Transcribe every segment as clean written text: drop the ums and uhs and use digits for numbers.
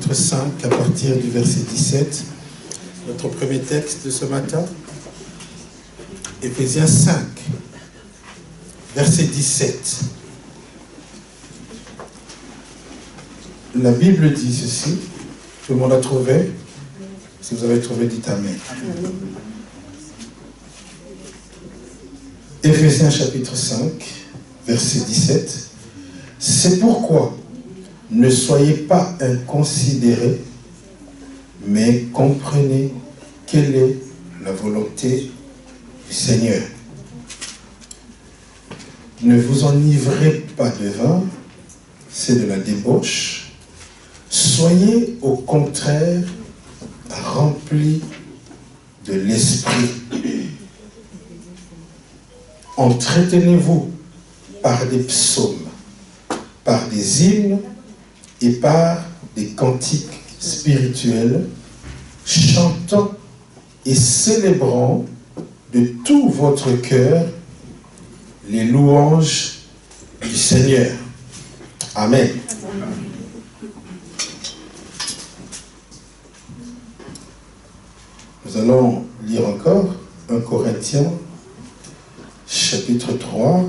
chapitre 5, à partir du verset 17. Notre premier texte de ce matin, Éphésiens 5, verset 17. La Bible dit ceci. Tout le monde a trouvé? Si vous avez trouvé, dites Amen. Éphésiens chapitre 5, verset 17. C'est pourquoi ne soyez pas inconsidérés, mais comprenez quelle est la volonté du Seigneur. Ne vous enivrez pas de vin, c'est de la débauche. Soyez au contraire remplis de l'esprit. Entretenez-vous par des psaumes, par des hymnes et par des cantiques spirituels, chantant et célébrant de tout votre cœur les louanges du Seigneur. Amen. Nous allons lire encore 1 Corinthiens chapitre 3.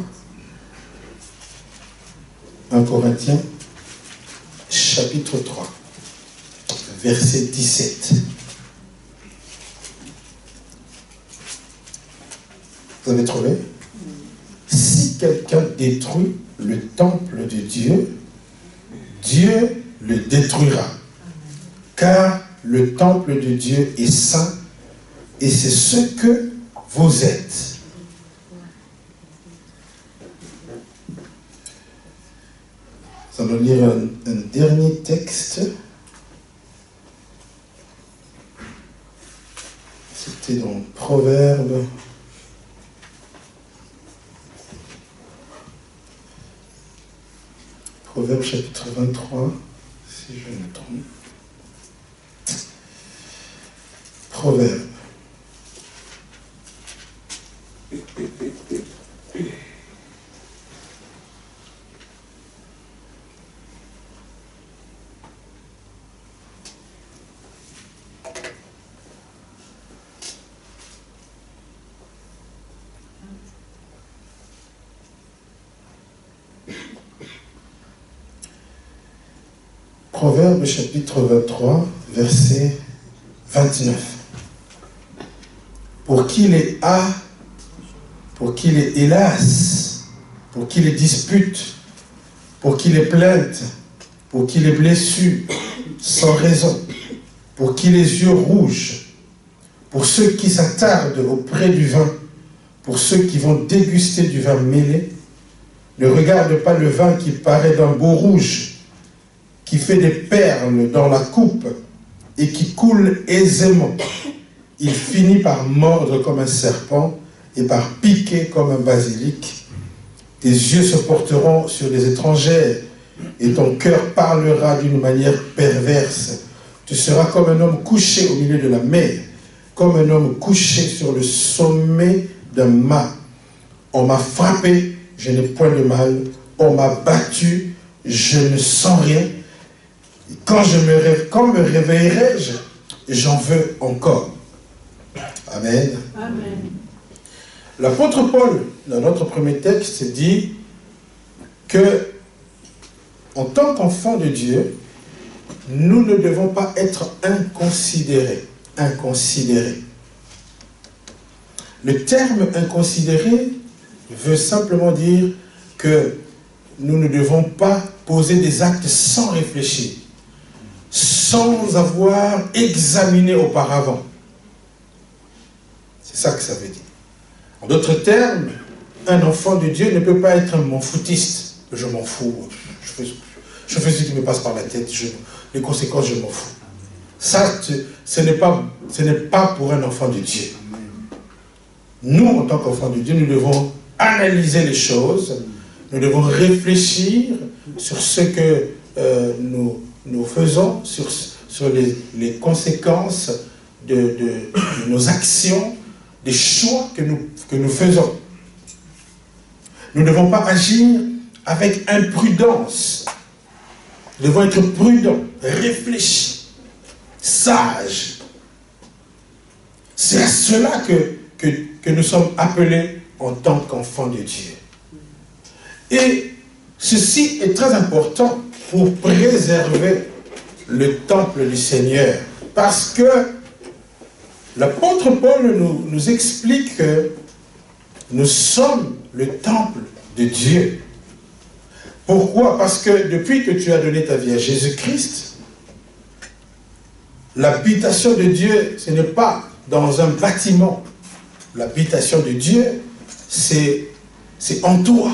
1 Corinthiens chapitre 3, verset 17. Vous avez trouvé? Si quelqu'un détruit le temple de Dieu, Dieu le détruira. Car le temple de Dieu est saint et c'est ce que vous êtes. Nous allons lire un dernier texte. C'était dans Proverbes. Proverbes chapitre 23, si je me trompe. Proverbes. Proverbes chapitre 23, verset 29. Pour qui les a, pour qui les hélas, pour qui les disputes, pour qui les plaintes, pour qui les blessures, sans raison, pour qui les yeux rouges, pour ceux qui s'attardent auprès du vin, pour ceux qui vont déguster du vin mêlé, ne regarde pas le vin qui paraît d'un beau rouge, qui fait des perles dans la coupe et qui coule aisément. Il finit par mordre comme un serpent et par piquer comme un basilic. Tes yeux se porteront sur les étrangères et ton cœur parlera d'une manière perverse. Tu seras comme un homme couché au milieu de la mer, comme un homme couché sur le sommet d'un mât. On m'a frappé, je n'ai point de mal. On m'a battu, je ne sens rien. Quand me réveillerai-je, j'en veux encore. Amen. Amen. L'apôtre Paul, dans notre premier texte, dit que, en tant qu'enfants de Dieu, nous ne devons pas être inconsidérés. Inconsidérés. Le terme inconsidéré veut simplement dire que nous ne devons pas poser des actes sans réfléchir, sans avoir examiné auparavant. C'est ça que ça veut dire. En d'autres termes, un enfant de Dieu ne peut pas être un m'en-foutiste. Je m'en fous. Je fais ce qui me passe par la tête. Les conséquences, je m'en fous. Ça, ce n'est pas pour un enfant de Dieu. Nous, en tant qu'enfants de Dieu, nous devons analyser les choses. Nous devons réfléchir sur ce que nous faisons, sur les conséquences de nos actions, des choix que nous faisons. Nous ne devons pas agir avec imprudence. Nous devons être prudents, réfléchis, sages. C'est à cela que nous sommes appelés en tant qu'enfants de Dieu. Et ceci est très important pour préserver le temple du Seigneur. Parce que l'apôtre Paul nous explique que nous sommes le temple de Dieu. Pourquoi? Parce que depuis que tu as donné ta vie à Jésus-Christ, l'habitation de Dieu, ce n'est pas dans un bâtiment. L'habitation de Dieu, c'est en toi.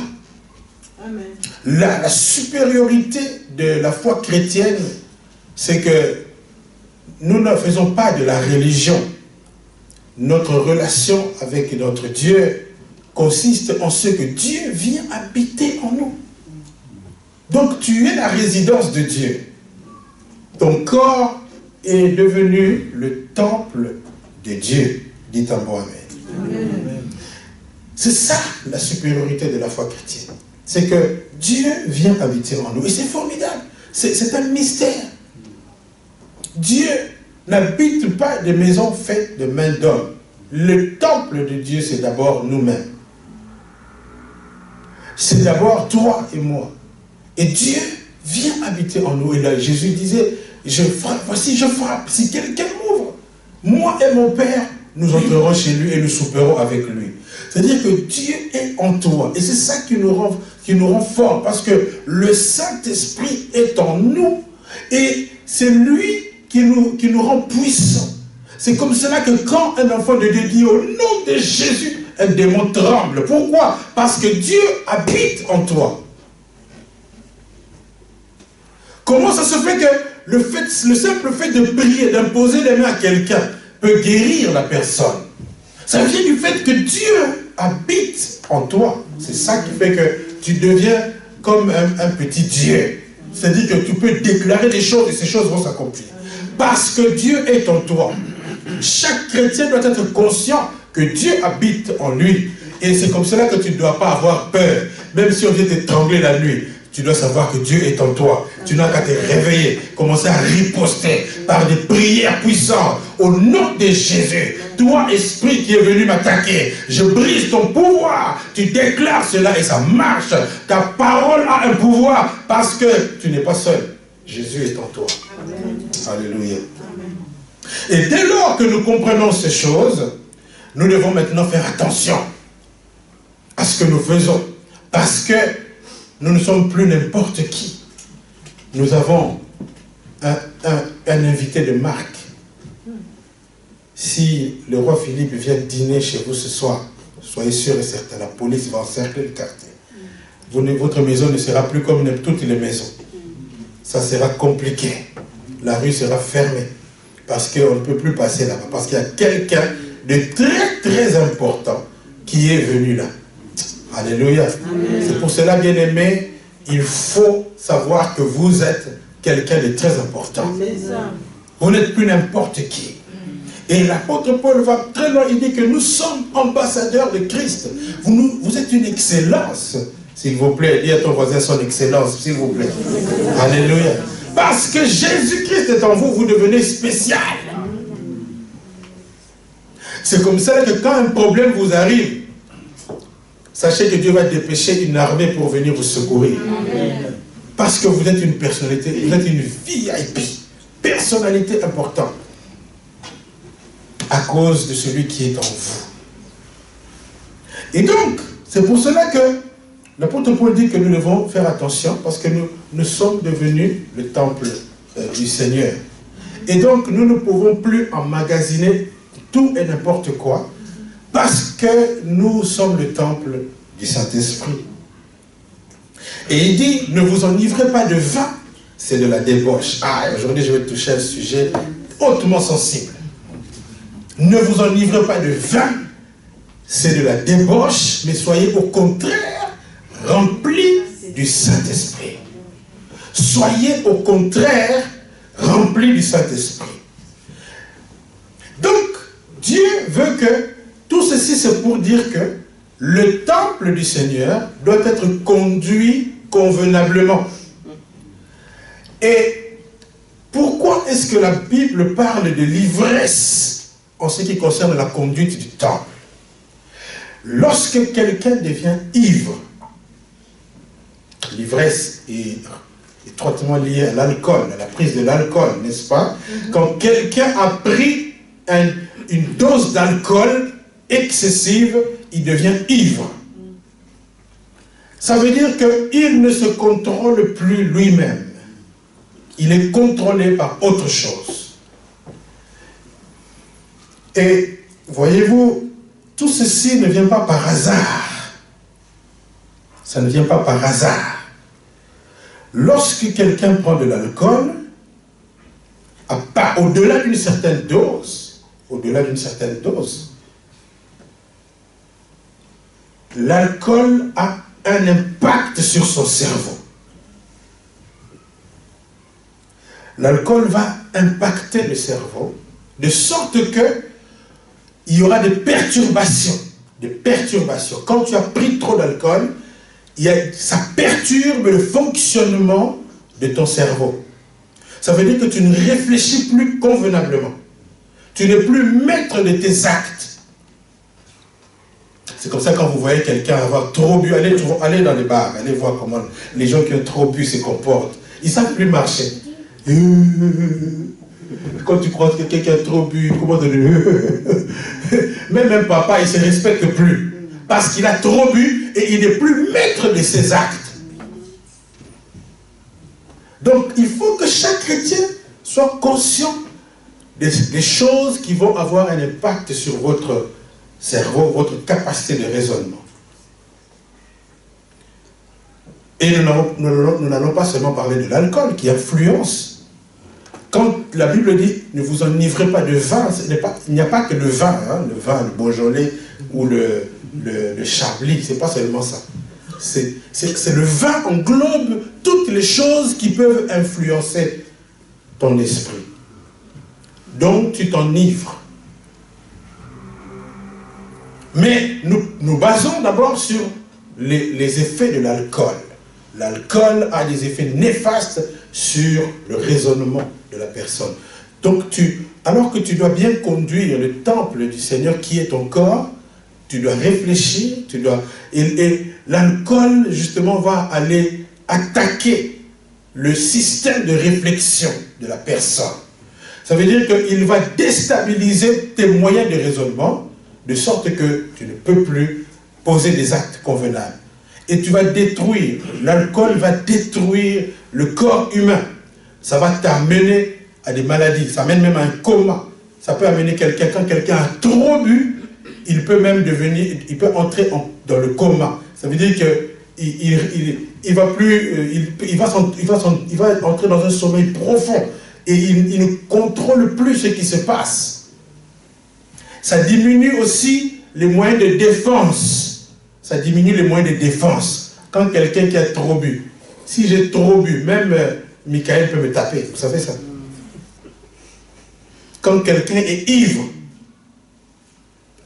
Amen. La supériorité de la foi chrétienne, c'est que nous ne faisons pas de la religion. Notre relation avec notre Dieu consiste en ce que Dieu vient habiter en nous. Donc tu es la résidence de Dieu. Ton corps est devenu le temple de Dieu. Dites un bon amen. Amen. C'est ça la supériorité de la foi chrétienne. C'est que Dieu vient habiter en nous. Et c'est formidable. C'est un mystère. Dieu n'habite pas des maisons faites de mains d'hommes. Le temple de Dieu, c'est d'abord nous-mêmes. C'est d'abord toi et moi. Et Dieu vient habiter en nous. Et là, Jésus disait, je frappe, voici je frappe. Si quelqu'un m'ouvre, moi et mon Père, nous entrerons chez lui et nous souperons avec lui. C'est-à-dire que Dieu est en toi. Et c'est ça qui nous rend forts. Parce que le Saint-Esprit est en nous. Et c'est lui qui nous rend puissants. C'est comme cela que quand un enfant de Dieu dit au nom de Jésus, un démon tremble. Pourquoi? Parce que Dieu habite en toi. Comment ça se fait que le simple fait de prier, d'imposer les mains à quelqu'un peut guérir la personne? Ça vient du fait que Dieu habite en toi. C'est ça qui fait que tu deviens comme un petit Dieu. C'est-à-dire que tu peux déclarer des choses et ces choses vont s'accomplir. Parce que Dieu est en toi. Chaque chrétien doit être conscient que Dieu habite en lui. Et c'est comme cela que tu ne dois pas avoir peur. Même si on vient t'étrangler la nuit, tu dois savoir que Dieu est en toi. Tu n'as qu'à te réveiller, commencer à riposter par des prières puissantes. Au nom de Jésus, toi, esprit qui est venu m'attaquer, je brise ton pouvoir. Tu déclares cela et ça marche. Ta parole a un pouvoir parce que tu n'es pas seul. Jésus est en toi. Amen. Alléluia. Amen. Et dès lors que nous comprenons ces choses, nous devons maintenant faire attention à ce que nous faisons. Parce que nous ne sommes plus n'importe qui. Nous avons un invité de marque. Si le roi Philippe vient dîner chez vous ce soir, soyez sûr et certain, la police va encercler le quartier. Votre maison ne sera plus comme toutes les maisons. Ça sera compliqué. La rue sera fermée. Parce qu'on ne peut plus passer là-bas. Parce qu'il y a quelqu'un de très très important qui est venu là. Alléluia. C'est pour cela, bien aimé, il faut savoir que vous êtes quelqu'un de très important. Vous n'êtes plus n'importe qui. Et l'apôtre Paul va très loin, il dit que nous sommes ambassadeurs de Christ. Vous êtes une excellence. S'il vous plaît, dis à ton voisin son excellence, s'il vous plaît. Alléluia. Parce que Jésus-Christ est en vous, vous devenez spécial. C'est comme ça que quand un problème vous arrive, sachez que Dieu va dépêcher une armée pour venir vous secourir. Amen. Parce que vous êtes une personnalité, vous êtes une VIP, personnalité importante. À cause de celui qui est en vous. Et donc, c'est pour cela que l'apôtre Paul dit que nous devons faire attention parce que nous sommes devenus le temple du Seigneur. Et donc, nous ne pouvons plus emmagasiner tout et n'importe quoi parce que nous sommes le temple du Saint-Esprit. Et il dit, ne vous enivrez pas de vin, c'est de la débauche. Ah, aujourd'hui, je vais toucher un sujet hautement sensible. Ne vous enivrez pas de vin, c'est de la débauche, mais soyez au contraire remplis du Saint-Esprit. Soyez au contraire remplis du Saint-Esprit. Donc, Dieu veut que tout ceci, c'est pour dire que le temple du Seigneur doit être conduit convenablement. Et pourquoi est-ce que la Bible parle de l'ivresse en ce qui concerne la conduite du temple? Lorsque quelqu'un devient ivre, l'ivresse est étroitement liée à l'alcool, à la prise de l'alcool, n'est-ce pas? Quand quelqu'un a pris une dose d'alcool excessive, il devient ivre. Ça veut dire qu'il ne se contrôle plus lui-même. Il est contrôlé par autre chose. Et voyez-vous, tout ceci ne vient pas par hasard. Ça ne vient pas par hasard. Lorsque quelqu'un prend de l'alcool, au-delà d'une certaine dose, l'alcool a un impact sur son cerveau. L'alcool va impacter le cerveau, de sorte que il y aura des perturbations. Quand tu as pris trop d'alcool, ça perturbe le fonctionnement de ton cerveau. Ça veut dire que tu ne réfléchis plus convenablement. Tu n'es plus maître de tes actes. C'est comme ça quand vous voyez quelqu'un avoir trop bu, allez dans les bars, allez voir comment les gens qui ont trop bu se comportent. Ils ne savent plus marcher. Quand tu crois que quelqu'un qui a trop bu, comment te dire même papa, il ne se respecte plus. Parce qu'il a trop bu et il n'est plus maître de ses actes. Donc, il faut que chaque chrétien soit conscient des choses qui vont avoir un impact sur votre cerveau, votre capacité de raisonnement. Et nous n'allons pas seulement parler de l'alcool qui influence. Quand la Bible dit « ne vous enivrez pas de vin », il n'y a pas que le vin, le Beaujolais ou le Chablis, c'est pas seulement ça. C'est le vin englobe toutes les choses qui peuvent influencer ton esprit. Donc tu t'enivres. Mais nous basons d'abord sur les effets de l'alcool. L'alcool a des effets néfastes sur le raisonnement de la personne. Donc alors que tu dois bien conduire le temple du Seigneur qui est ton corps, tu dois réfléchir, et l'alcool justement va aller attaquer le système de réflexion de la personne. Ça veut dire qu'il va déstabiliser tes moyens de raisonnement, de sorte que tu ne peux plus poser des actes convenables. Et tu vas détruire, l'alcool va détruire le corps humain. Ça va t'amener à des maladies, ça amène même à un coma. Ça peut amener quelqu'un, quand quelqu'un a trop bu, il peut même il peut entrer dans le coma. Ça veut dire qu'il va entrer dans un sommeil profond et il ne contrôle plus ce qui se passe. Ça diminue aussi les moyens de défense. Ça diminue les moyens de défense. Quand quelqu'un qui a trop bu, si j'ai trop bu, même Michael peut me taper, vous savez ça. Quand quelqu'un est ivre,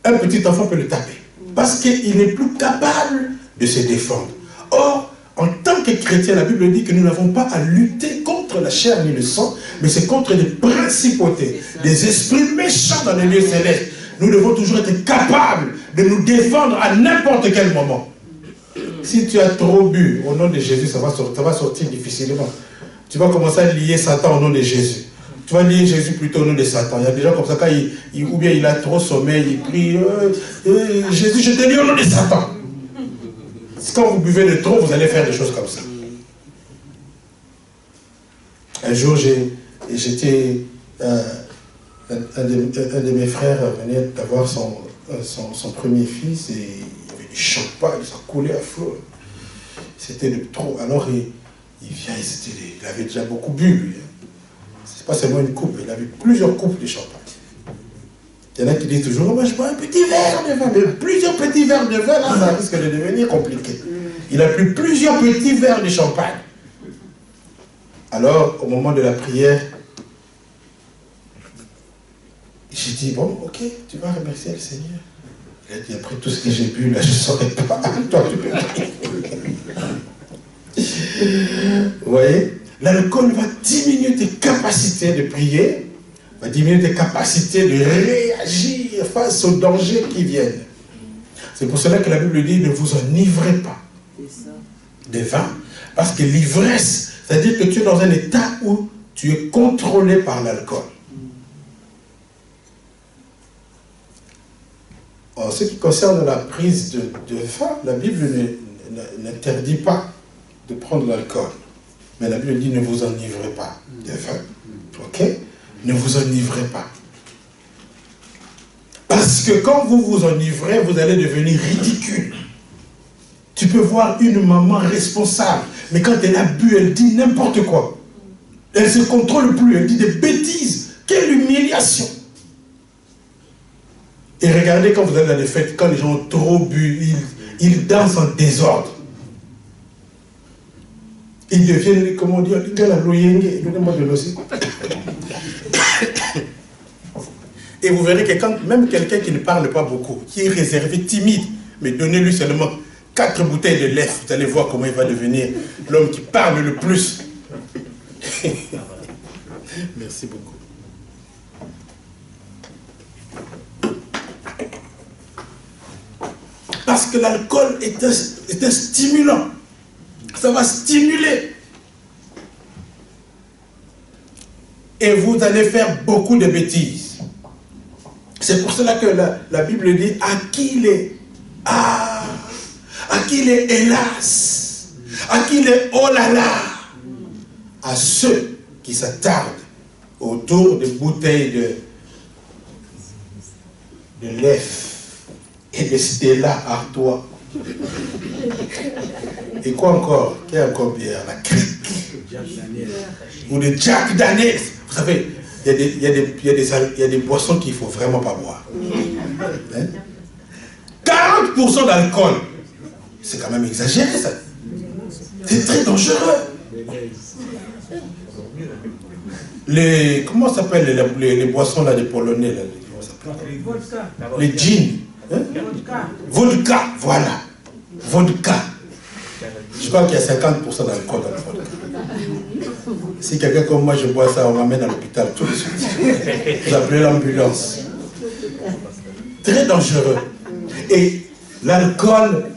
un petit enfant peut le taper. Parce qu'il n'est plus capable de se défendre. Or, en tant que chrétien, la Bible dit que nous n'avons pas à lutter contre la chair ni le sang, mais c'est contre des principautés, des esprits méchants dans les lieux célestes. Nous devons toujours être capables de nous défendre à n'importe quel moment. Si tu as trop bu, au nom de Jésus, ça va sortir difficilement. Tu vas commencer à lier Satan au nom de Jésus. Tu vas lier Jésus plutôt au nom de Satan. Il y a des gens comme ça, quand ou bien il a trop sommeil, il prie, Jésus, je te lis au nom de Satan. Quand vous buvez de trop, vous allez faire des choses comme ça. Un jour, j'étais... un de mes frères venait d'avoir son premier fils et il y avait du champagne, ça coulait à flot. C'était de trop. Alors il vient, il avait déjà beaucoup bu, lui. C'est pas seulement une coupe, il avait plusieurs coupes de champagne. Il y en a qui disent toujours, oh, moi je bois un petit verre de vin, mais plusieurs petits verres de vin, là, ça risque de devenir compliqué. Il a pris plusieurs petits verres de champagne. Alors, au moment de la prière, j'ai dit, bon, ok, tu vas remercier le Seigneur. Il a dit, après tout ce que j'ai bu, là, je ne saurais pas. Toi, tu peux prier. Vous voyez? l'alcool va diminuer tes capacités de prier, va diminuer tes capacités de réagir face aux dangers qui viennent. C'est pour cela que la Bible dit, ne vous enivrez pas de vin, parce que l'ivresse, c'est-à-dire que tu es dans un état où tu es contrôlé par l'alcool. En ce qui concerne la prise de vin, la Bible n'interdit pas de prendre l'alcool. Mais la Bible dit, ne vous enivrez pas de vin. Ok? Ne vous enivrez pas. Parce que quand vous vous enivrez, vous allez devenir ridicule. Tu peux voir une maman responsable, mais quand elle a bu, elle dit n'importe quoi. Elle ne se contrôle plus, elle dit des bêtises. Quelle humiliation! Et regardez quand vous allez dans les fêtes, quand les gens ont trop bu, ils dansent en désordre. Ils deviennent, comment on dit, donnez-moi de l'eau aussi. Et vous verrez que quand même quelqu'un qui ne parle pas beaucoup, qui est réservé, timide, mais donnez-lui seulement 4 bouteilles de lait, vous allez voir comment il va devenir l'homme qui parle le plus. Merci beaucoup. Parce que l'alcool est un stimulant. Ça va stimuler. Et vous allez faire beaucoup de bêtises. C'est pour cela que la Bible dit, à qui les hélas, à qui les oh là là, à ceux qui s'attardent autour des bouteilles de lait et de Stella Artois. Et quoi encore? Qui a encore bière? La crique. Ou de Jack Daniels. Vous savez, il y a des boissons qu'il ne faut vraiment pas boire. Hein? 40% d'alcool. C'est quand même exagéré, ça. C'est très dangereux. Comment s'appellent les boissons là, des Polonais là, les jeans. Hein? Vodka, voilà. Vodka. Je crois qu'il y a 50% d'alcool dans le vodka. Si quelqu'un comme moi, je bois ça, on m'amène à l'hôpital tout de suite. Vous appelez l'ambulance. Très dangereux. Et l'alcool,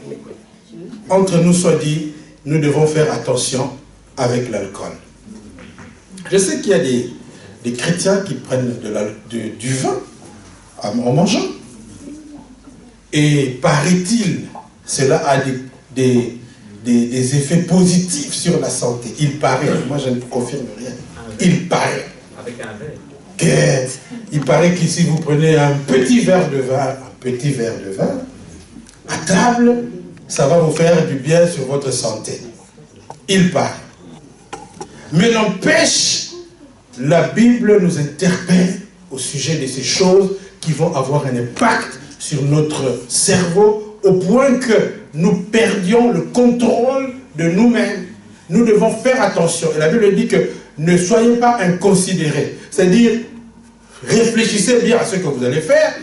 entre nous soit dit, nous devons faire attention avec l'alcool. Je sais qu'il y a des chrétiens qui prennent du vin en mangeant. Et paraît-il, cela a des effets positifs sur la santé. Il paraît, moi je ne confirme rien. Il paraît. Il paraît que si vous prenez un petit verre de vin, à table, ça va vous faire du bien sur votre santé. Il paraît. Mais n'empêche, la Bible nous interpelle au sujet de ces choses qui vont avoir un impact sur notre cerveau au point que nous perdions le contrôle de nous-mêmes. Nous devons faire attention. Et la Bible dit que ne soyez pas inconsidérés. C'est-à-dire, réfléchissez bien à ce que vous allez faire,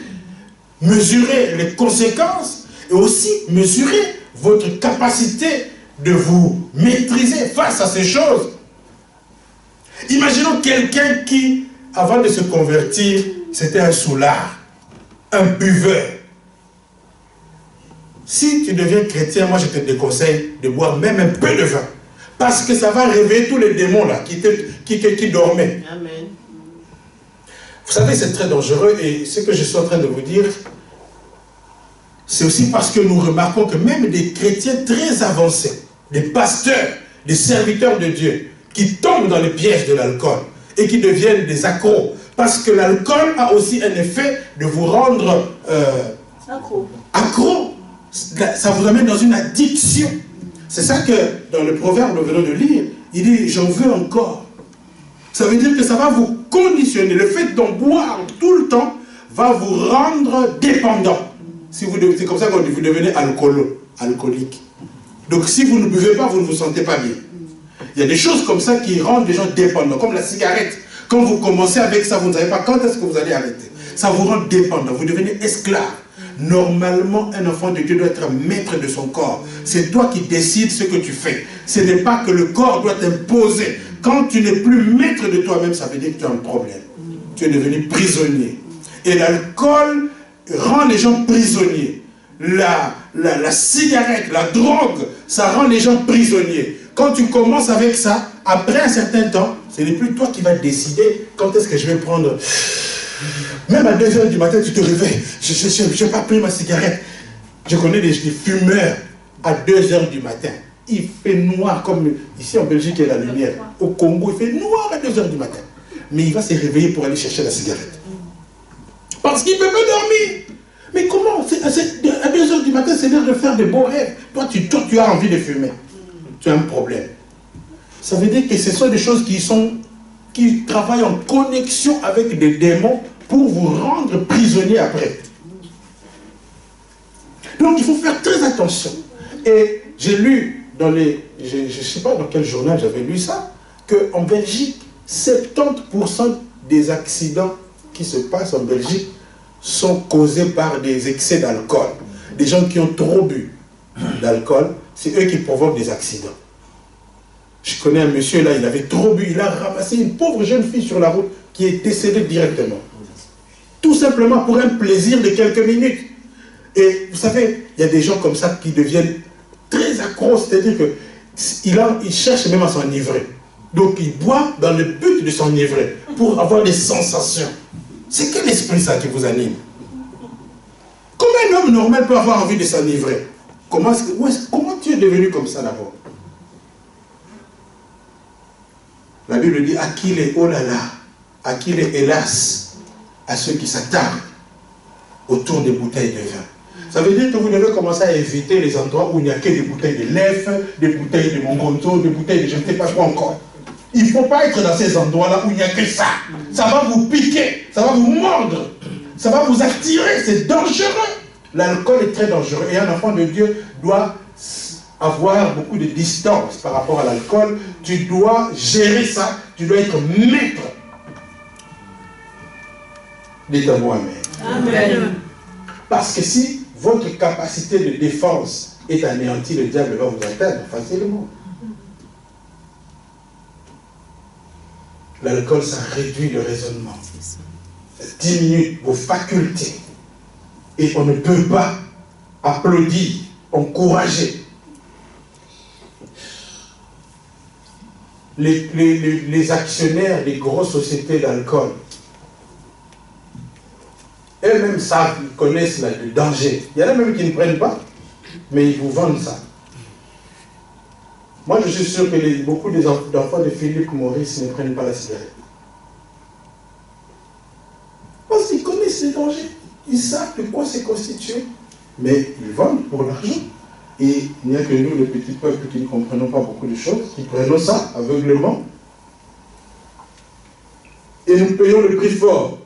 mesurez les conséquences et aussi mesurez votre capacité de vous maîtriser face à ces choses. Imaginons quelqu'un qui, avant de se convertir, c'était un soulard, un buveur. Si tu deviens chrétien, moi je te déconseille de boire même un peu de vin. Parce que ça va réveiller tous les démons là qui dormaient. Amen. Vous savez, c'est très dangereux et ce que je suis en train de vous dire, c'est aussi parce que nous remarquons que même des chrétiens très avancés, des pasteurs, des serviteurs de Dieu, qui tombent dans les pièges de l'alcool et qui deviennent des accros. Parce que l'alcool a aussi un effet de vous rendre accro. Ça vous amène dans une addiction. C'est ça que dans le proverbe que nous venons de lire, il dit j'en veux encore. Ça veut dire que ça va vous conditionner. Le fait d'en boire tout le temps va vous rendre dépendant. C'est comme ça que vous devenez alcoolique. Donc si vous ne buvez pas, vous ne vous sentez pas bien. Il y a des choses comme ça qui rendent les gens dépendants, comme la cigarette. Quand vous commencez avec ça, vous ne savez pas quand est-ce que vous allez arrêter. Ça vous rend dépendant, vous devenez esclave. Normalement, un enfant de Dieu doit être maître de son corps. C'est toi qui décides ce que tu fais. Ce n'est pas que le corps doit t'imposer. Quand tu n'es plus maître de toi-même, ça veut dire que tu as un problème. Tu es devenu prisonnier. Et l'alcool rend les gens prisonniers. La cigarette, la drogue, ça rend les gens prisonniers. Quand tu commences avec ça, après un certain temps, ce n'est plus toi qui vas décider quand est-ce que je vais prendre. Même à 2 h du matin, tu te réveilles. Je n'ai pas pris ma cigarette. Je connais des fumeurs à 2 h du matin. Il fait noir comme ici en Belgique, il y a la lumière. Au Congo, il fait noir à 2 h du matin. Mais il va se réveiller pour aller chercher la cigarette. Parce qu'il ne peut pas dormir. Mais comment? À 2 h du matin, c'est l'heure de faire des beaux rêves. Toi, tu as envie de fumer. Tu as un problème. Ça veut dire que ce sont des choses qui travaillent en connexion avec des démons pour vous rendre prisonnier après. Donc, il faut faire très attention. Et j'ai lu dans les... Je ne sais pas dans quel journal j'avais lu ça, qu'en Belgique, 70% des accidents qui se passent en Belgique sont causés par des excès d'alcool. Des gens qui ont trop bu d'alcool, c'est eux qui provoquent des accidents. Je connais un monsieur là, il avait trop bu, il a ramassé une pauvre jeune fille sur la route qui est décédée directement. Tout simplement pour un plaisir de quelques minutes. Et vous savez, il y a des gens comme ça qui deviennent très accros, c'est-à-dire qu'il cherche même à s'enivrer. Donc il boit dans le but de s'enivrer, pour avoir des sensations. C'est quel esprit ça qui vous anime? Comment un homme normal peut avoir envie de s'enivrer? Comment tu es devenu comme ça d'abord? La Bible dit, à qui les oh là là, à qui les hélas, à ceux qui s'attardent autour des bouteilles de vin. Ça veut dire que vous devez commencer à éviter les endroits où il n'y a que des bouteilles de lèvres, des bouteilles de mongonto, des bouteilles de je ne sais pas quoi encore. Il ne faut pas être dans ces endroits-là où il n'y a que ça. Ça va vous piquer, ça va vous mordre, ça va vous attirer, c'est dangereux. L'alcool est très dangereux et un enfant de Dieu doit avoir beaucoup de distance par rapport à l'alcool. Tu dois gérer ça, tu dois être maître. Dites-moi amen. Amen. Parce que si votre capacité de défense est anéantie, le diable va vous atteindre facilement. L'alcool, ça réduit le raisonnement. Ça diminue vos facultés. Et on ne peut pas applaudir, encourager. Les actionnaires des grosses sociétés d'alcool, elles-mêmes savent, ils connaissent le danger. Il y en a même qui ne prennent pas, mais ils vous vendent ça. Moi, je suis sûr que beaucoup d'enfants de Philippe Maurice ne prennent pas la cigarette. Parce qu'ils connaissent les dangers. Ils savent de quoi c'est constitué. Mais ils vendent pour l'argent. Et il n'y a que nous, les petits peuples, qui ne comprenons pas beaucoup de choses, qui prenons ça aveuglément. Et nous payons le prix fort.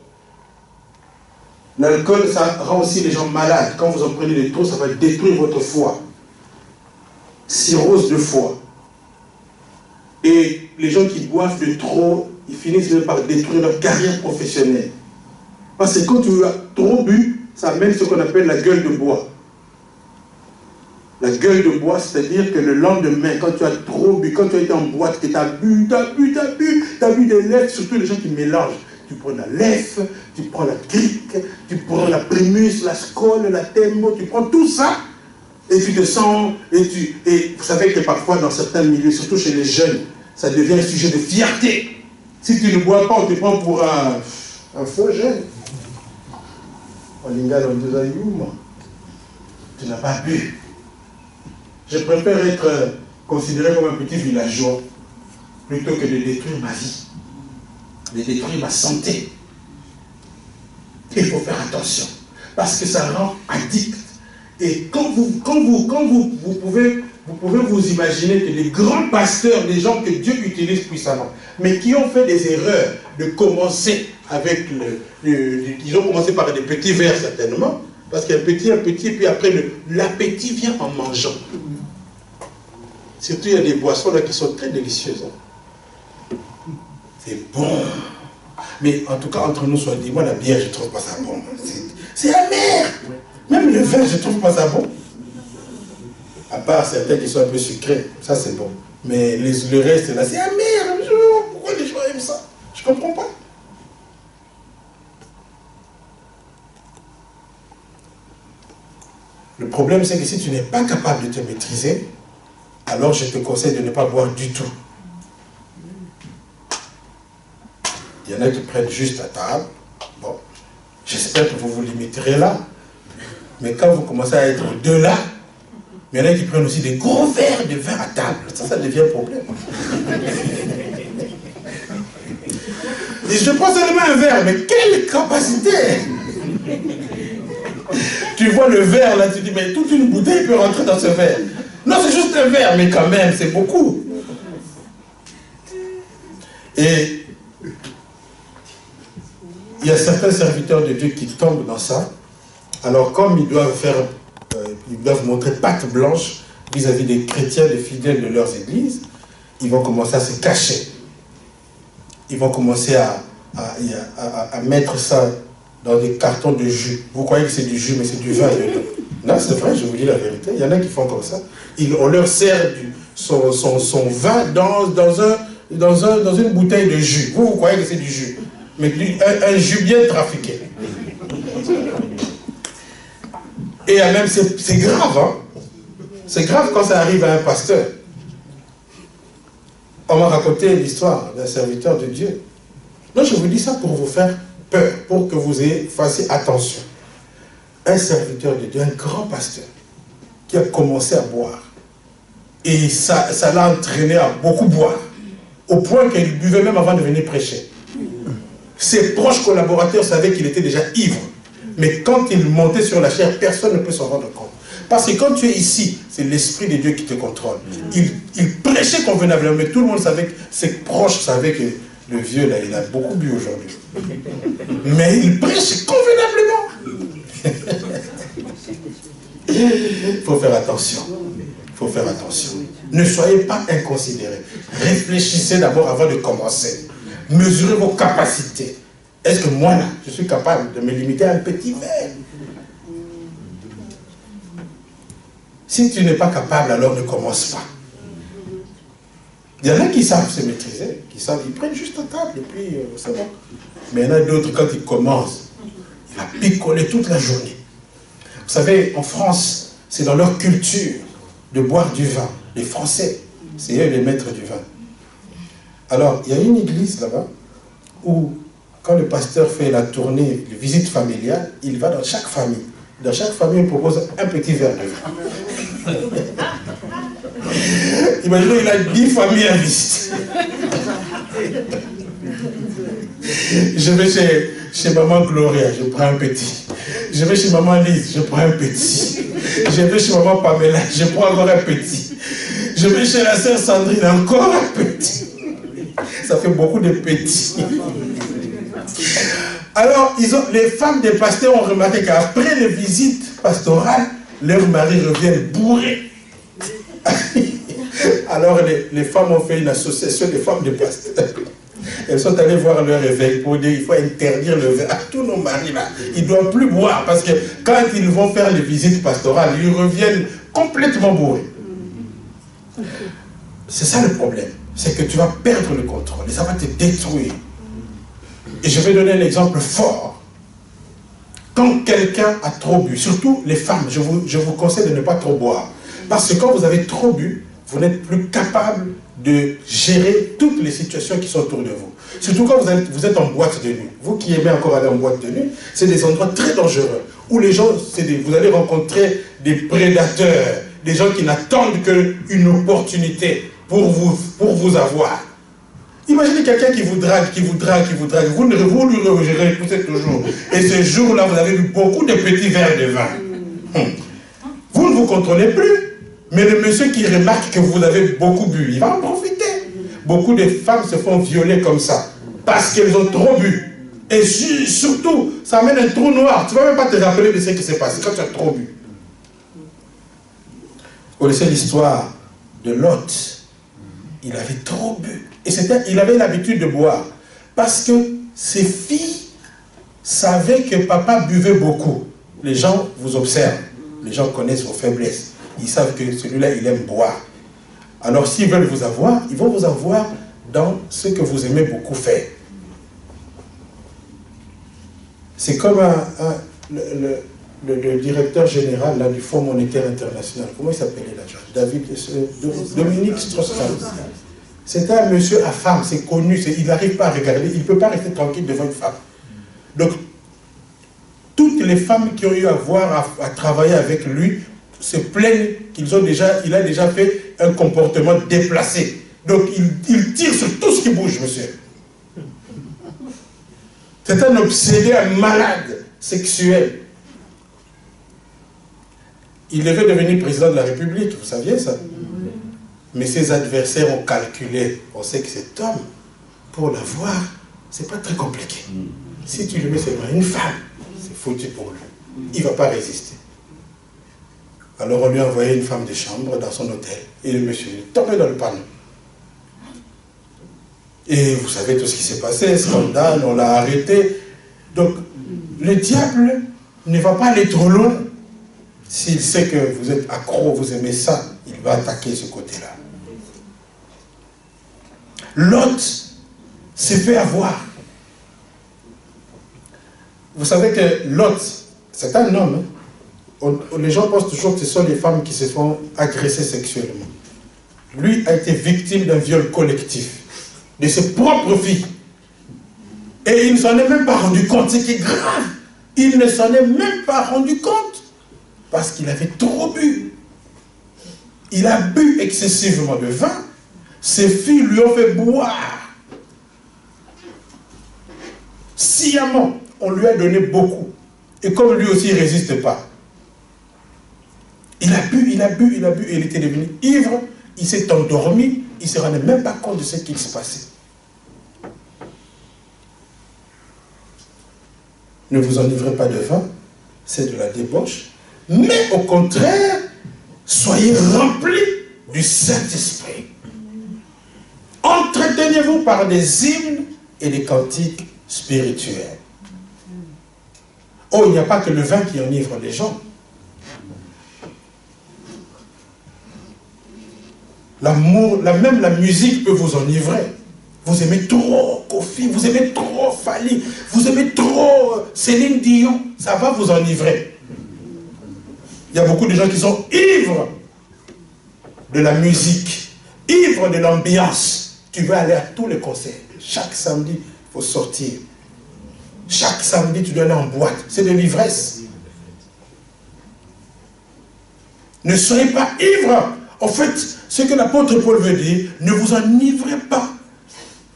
L'alcool, ça rend aussi les gens malades. Quand vous en prenez de trop, ça va détruire votre foie. Cirrhose de foie. Et les gens qui boivent de trop, ils finissent par détruire leur carrière professionnelle. Parce que quand tu as trop bu, ça amène ce qu'on appelle la gueule de bois. La gueule de bois, c'est-à-dire que le lendemain, quand tu as trop bu, quand tu as été en boîte, que tu as bu des lèvres, surtout les gens qui mélangent. Tu prends la lèvre, tu prends la crique, tu prends la primus, la scole, la tembo, tu prends tout ça, et tu te sens, et vous savez que parfois dans certains milieux, surtout chez les jeunes, ça devient un sujet de fierté. Si tu ne bois pas, on te prend pour un faux jeune. Tu n'as pas bu. Je préfère être considéré comme un petit villageois plutôt que de détruire ma vie, de détruire ma santé. Il faut faire attention parce que ça rend addict. Et quand vous pouvez vous imaginer que les grands pasteurs, des gens que Dieu utilise puissamment, mais qui ont fait des erreurs de commencer avec ils ont commencé par des petits verres certainement, parce qu'un petit, puis après l'appétit vient en mangeant. Surtout il y a des boissons là qui sont très délicieuses. C'est bon. Mais en tout cas, entre nous, soit dit, moi la bière, je ne trouve pas ça bon. C'est amer. Même le vin, je ne trouve pas ça bon. À part certains qui sont un peu sucrés, ça c'est bon. Mais le reste là, c'est amer. Le problème, c'est que si tu n'es pas capable de te maîtriser, alors je te conseille de ne pas boire du tout. Il y en a qui prennent juste à table. Bon, j'espère que vous vous limiterez là. Mais quand vous commencez à être au-delà, il y en a qui prennent aussi des gros verres de vin à table. Ça devient un problème. Et je prends seulement un verre, mais quelle capacité! Tu vois le verre là, tu dis, mais toute une bouteille peut rentrer dans ce verre. Non, c'est juste un verre, mais quand même, c'est beaucoup. Et il y a certains serviteurs de Dieu qui tombent dans ça. Alors, comme ils doivent montrer patte blanche vis-à-vis des chrétiens, des fidèles de leurs églises, ils vont commencer à se cacher. Ils vont commencer à mettre ça dans des cartons de jus. Vous croyez que c'est du jus, mais c'est du vin dedans. Non, c'est vrai, je vous dis la vérité. Il y en a qui font comme ça. On leur sert son vin dans une bouteille de jus. Vous croyez que c'est du jus, mais un jus bien trafiqué. Et même, c'est grave, hein. C'est grave quand ça arrive à un pasteur. On m'a raconté l'histoire d'un serviteur de Dieu. Non, je vous dis ça pour vous faire peur, pour que vous fassiez attention. Un serviteur de Dieu, un grand pasteur, qui a commencé à boire. Et ça l'a entraîné à beaucoup boire, au point qu'il buvait même avant de venir prêcher. Ses proches collaborateurs savaient qu'il était déjà ivre. Mais quand il montait sur la chair, personne ne peut s'en rendre compte. Parce que quand tu es ici, c'est l'Esprit de Dieu qui te contrôle. Il prêchait convenablement, mais tout le monde savait, ses proches savaient que le vieux, là, il a beaucoup bu aujourd'hui. Mais il prêche convenablement. Il faut faire attention. Il faut faire attention. Ne soyez pas inconsidérés. Réfléchissez d'abord avant de commencer. Mesurez vos capacités. Est-ce que moi, là, je suis capable de me limiter à un petit verre? Si tu n'es pas capable, alors ne commence pas. Il y en a qui savent se maîtriser, ils prennent juste à table et puis c'est bon. Mais il y en a d'autres, quand ils commencent, il va picoler toute la journée. Vous savez, en France, c'est dans leur culture de boire du vin. Les Français, c'est eux les maîtres du vin. Alors, il y a une église là-bas où, quand le pasteur fait la tournée de visite familiale, il va dans chaque famille. Dans chaque famille, il propose un petit verre de vin. Imaginez, il a 10 familles à visiter. Je vais chez maman Gloria, je prends un petit. Je vais chez maman Lise, je prends un petit. Je vais chez maman Pamela, je prends encore un petit. Je vais chez la sœur Sandrine, encore un petit. Ça fait beaucoup de petits. Alors, les femmes des pasteurs ont remarqué qu'après les visites pastorales, leurs maris reviennent bourrés. Alors, les femmes ont fait une association des femmes des pasteurs. Elles sont allées voir leur évêque pour dire qu'il faut interdire le vin à tous nos maris là. Ils ne doivent plus boire parce que quand ils vont faire les visites pastorales, ils reviennent complètement bourrés. C'est ça le problème. C'est que tu vas perdre le contrôle et ça va te détruire. Et je vais donner un exemple fort. Quand quelqu'un a trop bu, surtout les femmes, je vous conseille de ne pas trop boire. Parce que quand vous avez trop bu, vous n'êtes plus capable de gérer toutes les situations qui sont autour de vous. Surtout quand vous êtes en boîte de nuit. Vous qui aimez encore aller en boîte de nuit, c'est des endroits très dangereux. Où les gens, vous allez rencontrer des prédateurs, des gens qui n'attendent qu'une opportunité pour vous avoir. Imaginez quelqu'un qui vous drague, vous lui repoussez toujours. Et ce jour-là, vous avez eu beaucoup de petits verres de vin. Vous ne vous contrôlez plus. Mais le monsieur qui remarque que vous avez beaucoup bu, il va en profiter. Beaucoup de femmes se font violer comme ça, parce qu'elles ont trop bu. Et surtout, ça amène un trou noir. Tu ne vas même pas te rappeler de ce qui s'est passé quand tu as trop bu. Vous connaissez l'histoire de Lot. Il avait trop bu. Et il avait l'habitude de boire. Parce que ses filles savaient que papa buvait beaucoup. Les gens vous observent. Les gens connaissent vos faiblesses. Ils savent que celui-là, il aime boire. Alors, s'ils veulent vous avoir, ils vont vous avoir dans ce que vous aimez beaucoup faire. C'est comme le directeur général là, du Fonds monétaire international. Comment il s'appelait là, Dominique Strauss-Kahn. C'était un monsieur à femme, c'est connu, il n'arrive pas à regarder, il ne peut pas rester tranquille devant une femme. Donc, toutes les femmes qui ont eu à voir, à travailler avec lui, se plaignent qu'il a déjà fait un comportement déplacé. Donc, il tire sur tout ce qui bouge, monsieur. C'est un obsédé, un malade sexuel. Il devait devenir président de la République, vous saviez ça? Mais ses adversaires ont calculé. On sait que cet homme, pour l'avoir, c'est pas très compliqué. Si tu lui mets seulement une femme, c'est foutu pour lui. Il ne va pas résister. Alors on lui a envoyé une femme de chambre dans son hôtel. Et le monsieur est tombé dans le panneau. Et vous savez tout ce qui s'est passé, scandale, on l'a arrêté. Donc, le diable ne va pas aller trop loin. S'il sait que vous êtes accro, vous aimez ça, il va attaquer ce côté-là. Lot s'est fait avoir. Vous savez que Lot, c'est un homme. Les gens pensent toujours que ce sont les femmes qui se font agresser sexuellement. Lui a été victime d'un viol collectif de ses propres filles. Et il ne s'en est même pas rendu compte. Ce qui est grave, il ne s'en est même pas rendu compte. Parce qu'il avait trop bu. Il a bu excessivement de vin. Ses filles lui ont fait boire. Sciemment, on lui a donné beaucoup. Et comme lui aussi, il ne résiste pas. Il a bu, il a bu, il a bu, et il était devenu ivre. Il s'est endormi. Il ne se rendait même pas compte de ce qui se passait. Ne vous enivrez pas de vin, c'est de la débauche. Mais au contraire, soyez remplis du Saint-Esprit. Entretenez-vous par des hymnes et des cantiques spirituels. Oh, il n'y a pas que le vin qui enivre les gens. L'amour, même la musique peut vous enivrer. Vous aimez trop Kofi, vous aimez trop Fali, vous aimez trop Céline Dion, ça va vous enivrer. Il y a beaucoup de gens qui sont ivres de la musique, ivres de l'ambiance. Tu veux aller à tous les concerts. Chaque samedi, il faut sortir. Chaque samedi, tu dois aller en boîte. C'est de l'ivresse. Ne soyez pas ivres. En fait, ce que l'apôtre Paul veut dire, ne vous enivrez pas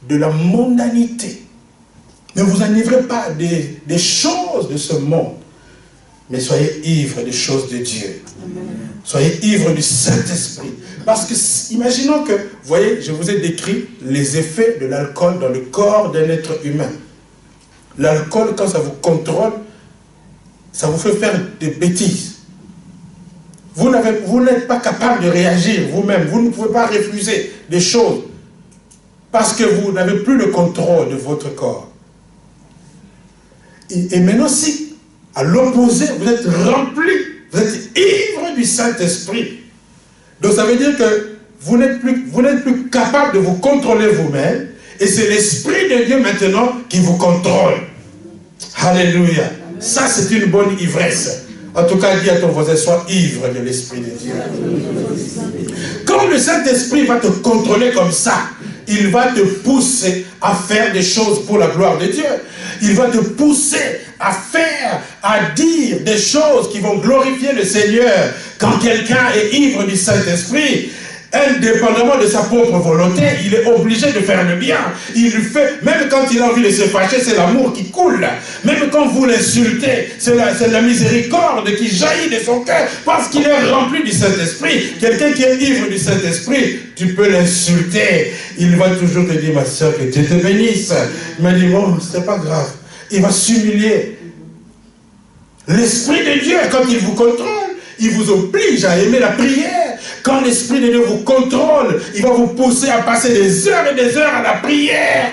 de la mondanité. Ne vous enivrez pas des choses de ce monde. Mais soyez ivres des choses de Dieu. Amen. Soyez ivres du Saint-Esprit. Parce que, imaginons que, vous voyez, je vous ai décrit les effets de l'alcool dans le corps d'un être humain. L'alcool, quand ça vous contrôle, ça vous fait faire des bêtises. Vous n'êtes pas capable de réagir vous-même. Vous ne pouvez pas refuser des choses. Parce que vous n'avez plus le contrôle de votre corps. Et maintenant, si, à l'opposé, vous êtes rempli, vous êtes ivre du Saint-Esprit. Donc ça veut dire que vous n'êtes plus capable de vous contrôler vous-même. Et c'est l'Esprit de Dieu maintenant qui vous contrôle. Alléluia. Ça, c'est une bonne ivresse. En tout cas, dis à ton voisin, sois ivre de l'Esprit de Dieu. Quand le Saint-Esprit va te contrôler comme ça, il va te pousser à faire des choses pour la gloire de Dieu. Il va te pousser à faire, à dire des choses qui vont glorifier le Seigneur. Quand quelqu'un est ivre du Saint-Esprit, indépendamment de sa propre volonté, il est obligé de faire le bien. Il le fait, même quand il a envie de se fâcher, c'est l'amour qui coule. Même quand vous l'insultez, c'est la miséricorde qui jaillit de son cœur, parce qu'il est rempli du Saint-Esprit. Quelqu'un qui est ivre du Saint-Esprit, tu peux l'insulter. Il va toujours te dire, ma soeur, que Dieu te bénisse. Il m'a dit, bon, c'est pas grave. Il va s'humilier. L'Esprit de Dieu, quand il vous contrôle, il vous oblige à aimer la prière. Quand l'Esprit de Dieu vous contrôle, il va vous pousser à passer des heures et des heures à la prière.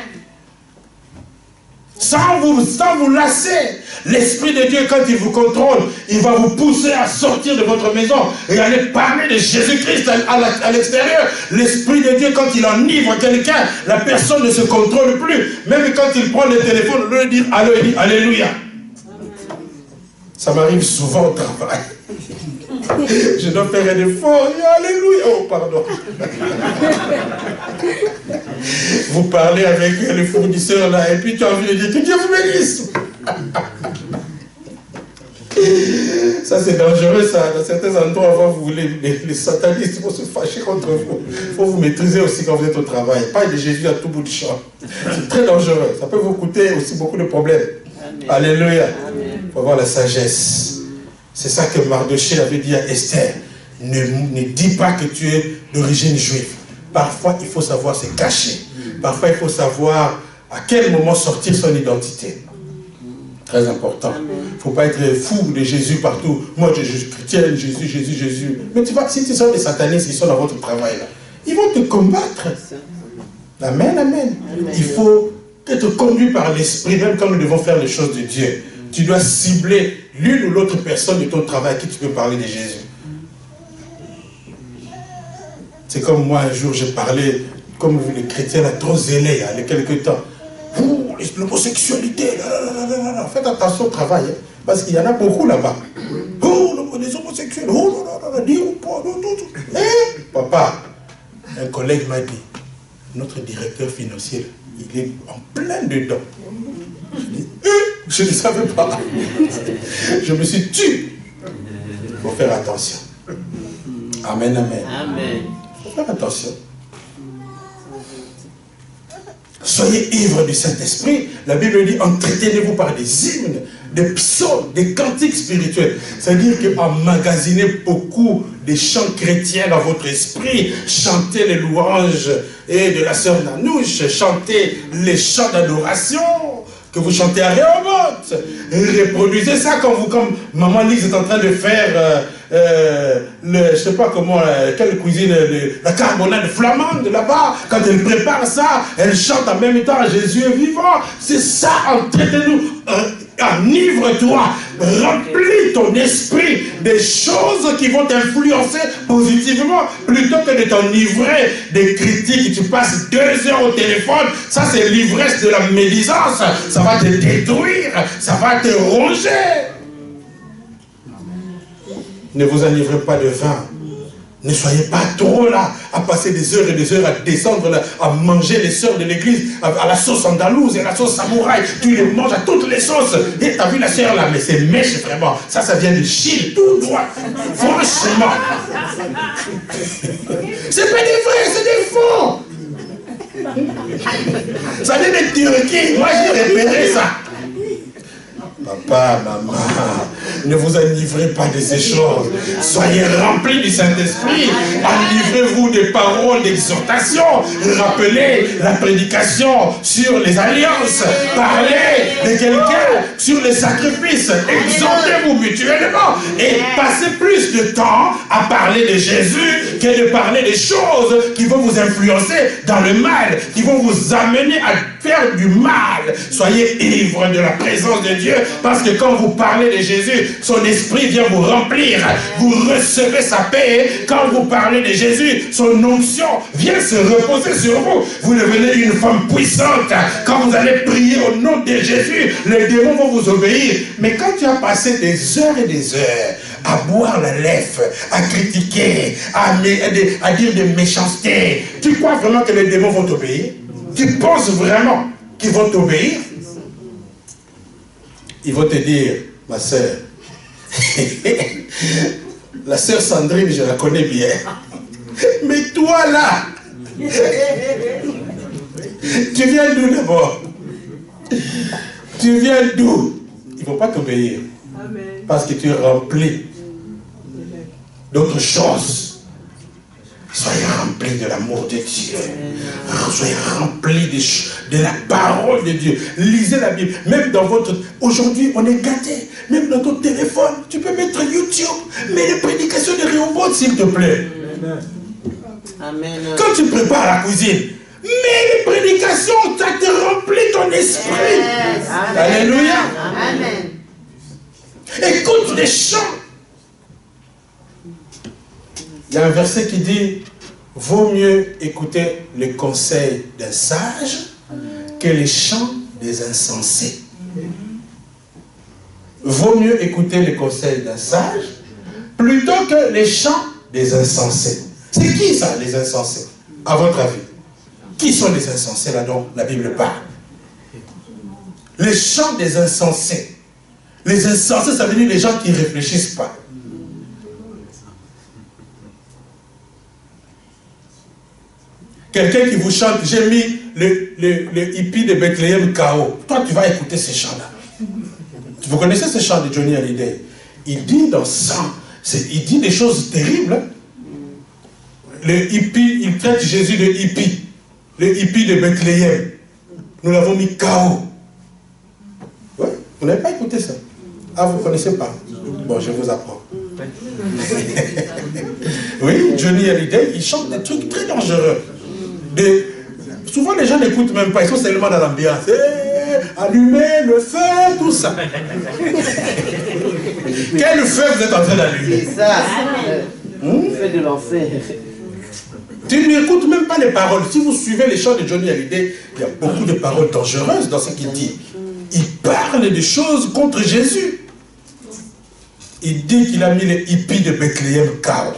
Sans vous lasser. L'Esprit de Dieu, quand il vous contrôle, il va vous pousser à sortir de votre maison et aller parler de Jésus-Christ à l'extérieur. L'Esprit de Dieu, quand il enivre quelqu'un, la personne ne se contrôle plus. Même quand il prend le téléphone, il lui dit Alléluia. Ça m'arrive souvent au travail. Je dois faire un effort. Alléluia. Oh, pardon. Vous parlez avec le fournisseur là, et puis tu as envie de dire que Dieu vous bénisse. Ça c'est dangereux ça. Dans certains endroits, les satanistes vont se fâcher contre vous. Il faut vous maîtriser aussi quand vous êtes au travail. Pas de Jésus à tout bout du champ. C'est très dangereux. Ça peut vous coûter aussi beaucoup de problèmes. Amen. Alléluia. Il faut avoir la sagesse. C'est ça que Mardochée avait dit à Esther. Ne dis pas que tu es d'origine juive. Parfois, il faut savoir se cacher. Parfois, il faut savoir à quel moment sortir son identité. Très important. Il ne faut pas être fou de Jésus partout. Moi, je suis chrétienne, Jésus, Jésus, Jésus. Mais tu vois, si tu sors des satanistes qui sont dans votre travail, là, ils vont te combattre. Amen, amen. Il faut être conduit par l'esprit, même quand nous devons faire les choses de Dieu. Tu dois cibler l'une ou l'autre personne de ton travail à qui tu peux parler de Jésus. C'est comme moi, un jour, je parlais, comme les chrétiens, là, trop zélés, il y a quelques temps. L'homosexualité, faites attention au travail, hein, parce qu'il y en a beaucoup là-bas. Les homosexuels, papa, un collègue m'a dit, notre directeur financier, il est en plein dedans. Je ne savais pas. Je me suis tué. Il faut faire attention. Amen, amen. Amen. Il faut faire attention. Soyez ivres du Saint-Esprit. La Bible dit, entretenez-vous par des hymnes, des psaumes, des cantiques spirituels. C'est-à-dire qu'emmagasinez beaucoup de chants chrétiens dans votre esprit. Chantez les louanges et de la sœur Nanouche. Chantez les chants d'adoration que vous chantez à Rehoboth. Reproduisez ça comme Maman Lise est en train de faire je ne sais pas comment, quelle cuisine, la carbonade flamande là-bas. Quand elle prépare ça, elle chante en même temps Jésus est vivant. C'est ça, entretenez-nous. Enivre-toi, remplis ton esprit des choses qui vont t'influencer positivement plutôt que de t'enivrer des critiques. Tu passes 2 heures au téléphone, ça c'est l'ivresse de la médisance, ça va te détruire, ça va te ronger. Ne vous enivrez pas de vin. Ne soyez pas trop là, à passer des heures et des heures à descendre là, à manger les sœurs de l'église, à la sauce andalouse et la sauce samouraï. Tu les manges à toutes les sauces. Et t'as vu la sœur là, mais c'est mèche vraiment. Ça vient de Chine, tout droit. Franchement. C'est pas des vrais, c'est des faux. Ça vient de Turquie. Moi j'ai repéré ça. Papa, maman, ne vous enivrez pas de ces choses. Soyez remplis du Saint-Esprit. Enivrez-vous des paroles d'exhortation. Rappelez la prédication sur les alliances. Parlez de quelqu'un sur les sacrifices. Exhortez-vous mutuellement. Et passez plus de temps à parler de Jésus que de parler des choses qui vont vous influencer dans le mal, qui vont vous amener à faire du mal. Soyez ivres de la présence de Dieu. Parce que quand vous parlez de Jésus, son esprit vient vous remplir. Vous recevez sa paix. Quand vous parlez de Jésus, son onction vient se reposer sur vous. Vous devenez une femme puissante. Quand vous allez prier au nom de Jésus, les démons vont vous obéir. Mais quand tu as passé des heures et des heures à boire la lèvre, à critiquer, à dire des méchancetés, tu crois vraiment que les démons vont t'obéir? Tu penses vraiment qu'ils vont t'obéir? Ils vont te dire, ma sœur, la sœur Sandrine, je la connais bien. Mais toi là, tu viens d'où d'abord? Tu viens d'où? Ils ne vont pas t'obéir. Parce que tu es rempli d'autres choses. Soyez remplis de l'amour de Dieu. Soyez remplis de la parole de Dieu. Lisez la Bible. Même dans votre... Aujourd'hui, on est gâtés. Même dans ton téléphone, tu peux mettre YouTube. Mets les prédications de Rehoboth, s'il te plaît. Amen. Quand tu prépares la cuisine, mets les prédications, ça te remplit ton esprit. Yes. Alléluia. Amen. Écoute les chants. Il y a un verset qui dit, vaut mieux écouter les conseils d'un sage que les chants des insensés. vaut mieux écouter les conseils d'un sage plutôt que les chants des insensés. C'est qui ça, les insensés, à votre avis? Qui sont les insensés là dont la Bible parle? Les chants des insensés. Les insensés, ça veut dire les gens qui ne réfléchissent pas. Quelqu'un qui vous chante, j'ai mis le hippie de Bethléem KO. Toi, tu vas écouter ces chants-là. Vous connaissez ce chant de Johnny Hallyday? Il dit dans ça, il dit des choses terribles. Hein? Le hippie, il traite Jésus de hippie. Le hippie de Bethléem. Nous l'avons mis KO. Ouais, vous n'avez pas écouté ça? Ah, vous ne connaissez pas? Bon, je vous apprends. Oui, Johnny Hallyday, il chante des trucs très dangereux. Souvent, les gens n'écoutent même pas, ils sont seulement dans l'ambiance. Allumer le feu, tout ça. Quel feu vous êtes en train d'allumer? C'est ça. Le feu de l'enfer. Tu n'écoutes même pas les paroles. Si vous suivez les chants de Johnny Hallyday, il y a beaucoup de paroles dangereuses dans ce qu'il dit. Il parle des choses contre Jésus. Il dit qu'il a mis les hippies de Bethléem KO.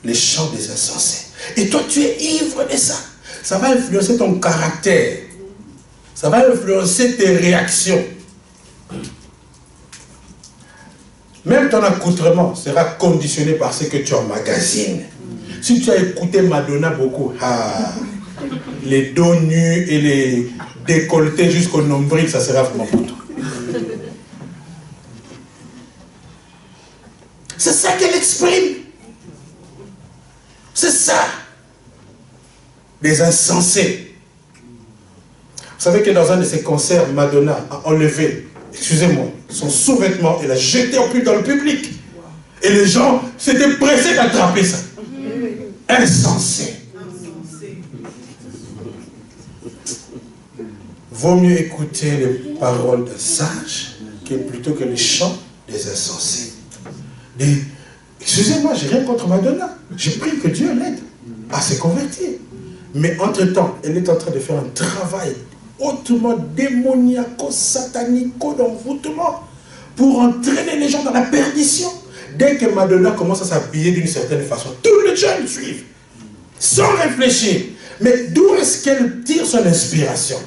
Les chants des insensés. Et toi, tu es ivre de ça. Ça va influencer ton caractère. Ça va influencer tes réactions. Même ton accoutrement sera conditionné par ce que tu emmagasines. Si tu as écouté Madonna beaucoup, les dos nus et les décolletés jusqu'au nombril, ça sera vraiment pour toi. C'est ça qu'elle exprime. C'est ça. Des insensés. Vous savez que dans un de ses concerts, Madonna a enlevé, excusez-moi, son sous-vêtement et l'a jeté dans le public. Et les gens s'étaient pressés d'attraper ça. Insensé. Vaut mieux écouter les paroles d'un sage plutôt que les chants des insensés. Excusez-moi, j'ai rien contre Madonna. J'ai pris que Dieu l'aide à se convertir. Mais entre-temps, elle est en train de faire un travail hautement démoniaco, satanico, d'envoûtement pour entraîner les gens dans la perdition. Dès que Madonna commence à s'habiller d'une certaine façon, tous les jeunes suivent, sans réfléchir. Mais d'où est-ce qu'elle tire son inspiration?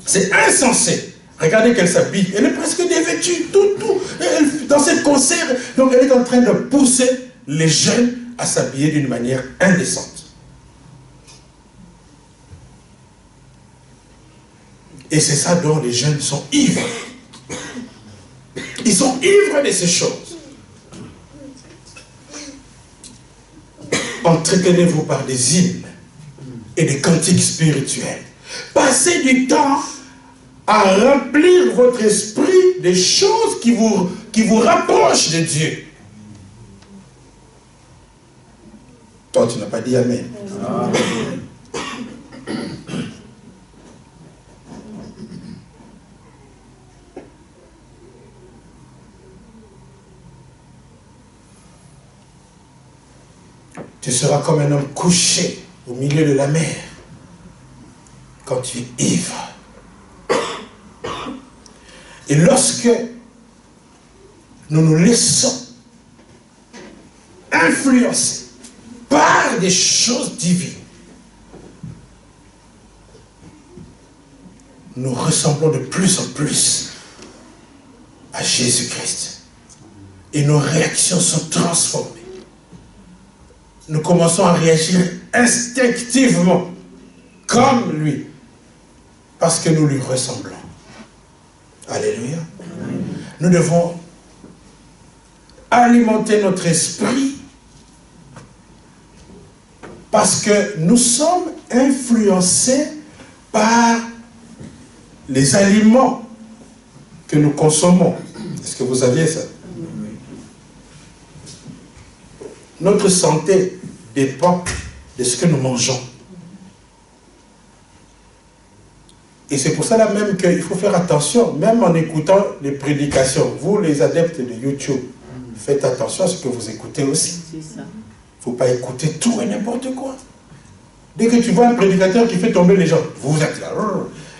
C'est insensé. Regardez qu'elle s'habille. Elle est presque dévêtue, tout. Dans ce concert, donc elle est en train de pousser les jeunes à s'habiller d'une manière indécente. Et c'est ça dont les jeunes sont ivres. Ils sont ivres de ces choses. Entretenez-vous par des hymnes et des cantiques spirituels. Passez du temps à remplir votre esprit des choses qui vous rapprochent de Dieu. Toi, tu n'as pas dit Amen. Amen. Tu seras comme un homme couché au milieu de la mer quand tu es ivre. Et lorsque nous nous laissons influencer par des choses divines, nous ressemblons de plus en plus à Jésus-Christ. Et nos réactions sont transformées. Nous commençons à réagir instinctivement comme lui, parce que nous lui ressemblons. Alléluia. Amen. Nous devons alimenter notre esprit parce que nous sommes influencés par les aliments que nous consommons. Est-ce que vous saviez ça? Notre santé dépend de ce que nous mangeons. Et c'est pour ça même qu'il faut faire attention, même en écoutant les prédications. Vous, les adeptes de YouTube, faites attention à ce que vous écoutez aussi. Il ne faut pas écouter tout et n'importe quoi. Dès que tu vois un prédicateur qui fait tomber les gens, vous êtes là.